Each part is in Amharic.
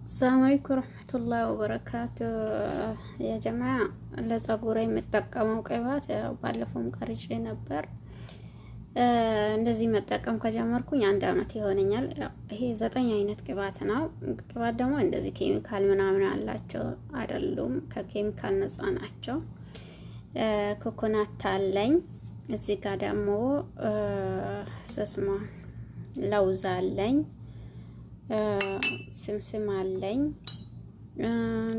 السلام عليكم ورحمة الله وبركاته يا جماعة ለፀጉሬ የምጠቀመው ቅባት ባለፈውም ቀርጬ ነበር። እንደዚህ መጠቀም ከጀመርኩኝ 1 አመት ይሆነኛል። ይሄ 9 አይነት ቅባት ነው። ቅባት ደግሞ እንደዚህ ኬሚካል ምናምን አላቸው አይደሉም፣ ከኬሚካል ነፃ ናቸው። ኮኮናት አለኝ። እዚህ ጋር ደግሞ ለውዝ አለኝ፣ ስምስም አለኝ።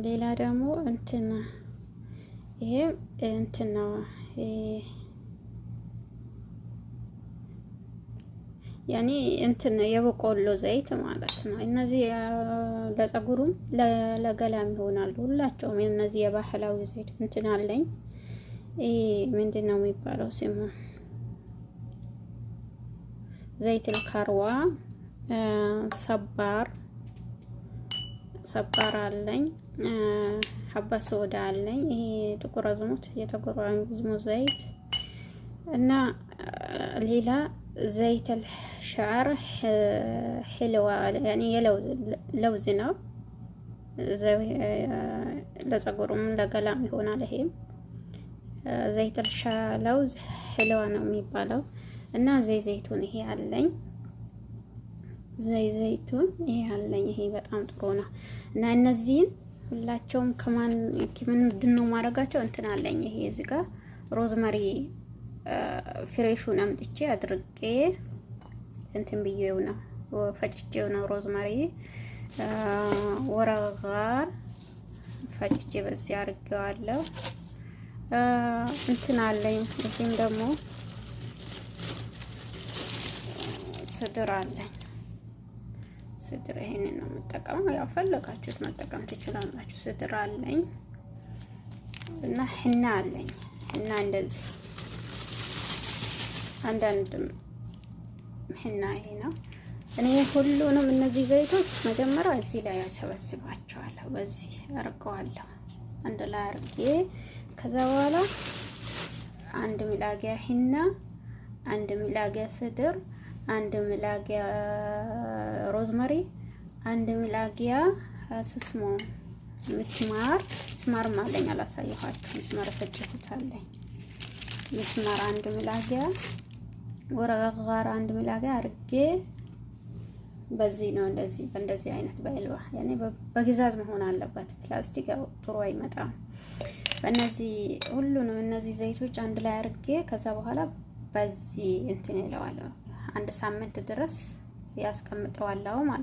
ሌላ ደግሞ እንትን ይሄ እንትን ነው ያኔ እንትን የበቆሎ ዘይት ማለት ነው። እነዚህ ለፀጉሩም ለገላም ይሆናሉ ሁላቸውም። እነዚህ የባህላዊ ዘይት እንትን አለኝ። ምንድነው የሚባለው ስሙ? ዘይት الكروة ሰባር አለኝ። ሀባ ሶዳ አለኝ። ይሄ ጥቁር አዝሙድ የተቆራረጠ ዘይት እና ሌላ ዘይት الشعر حلوة يعني ለውዝ ነው። ለፀጉሩም ለገላም ይሆናል። ይሄ ዘይት ለውዝ حلوة ነው የሚባለው። እና ዘይቱን ይሄ አለኝ። ዘይቱን ይሄ አለኝ። ይሄ በጣም ጥሩ ነው። እና እነዚህን ሁላቸውም ምንድነው ማድረጋቸው እንትን አለኝ። ይሄ እዚህ ጋር ሮዝመሪ ፍሬሹን አምጥቼ አድርጌ እንትን ብዬው ነው ፈጭቼው ነው። ሮዝመሪ ወረጋር ፈጭቼ በዚህ አድርጌዋለሁ። እንትን አለኝ። እዚህም ደግሞ ስድር አለኝ። ስድር ይሄንን ነው የምጠቀመው። ያው ፈለጋችሁት መጠቀም ትችላላችሁ። ስድር አለኝ እና ህና አለኝ። እና እንደዚህ አንዳንድም ህና ይሄ ነው። እኔ ሁሉንም እነዚህ ዘይቶች መጀመሪያ እዚህ ላይ ያሰበስባቸዋለሁ። በዚህ አርገዋለሁ አንድ ላይ አርጌ ከዛ በኋላ 1 ሚላጊያ ህና፣ 1 ሚላጊያ ስድር፣ 1 ሚላጊያ ሮዝመሪ፣ 1 ሚላጊያ ምስማር ማለኝ አላሳየኋችሁ። ምስማር ፈጭሁታለኝ። ምስማር 1 ሚላጊያ፣ ወረጋጋር 1 ሚላጊያ አርጌ በዚህ ነው እንደዚህ በእንደዚህ አይነት በእልባ ያኔ በግዛዝ መሆን አለበት። ፕላስቲክ ያው ጥሩ አይመጣም። በእነዚህ ሁሉንም እነዚህ ዘይቶች አንድ ላይ አርጌ ከዛ በኋላ በዚህ እንትን ይለዋለሁ 1 ሳምንት ድረስ ያስቀምጠዋለሁ ማለት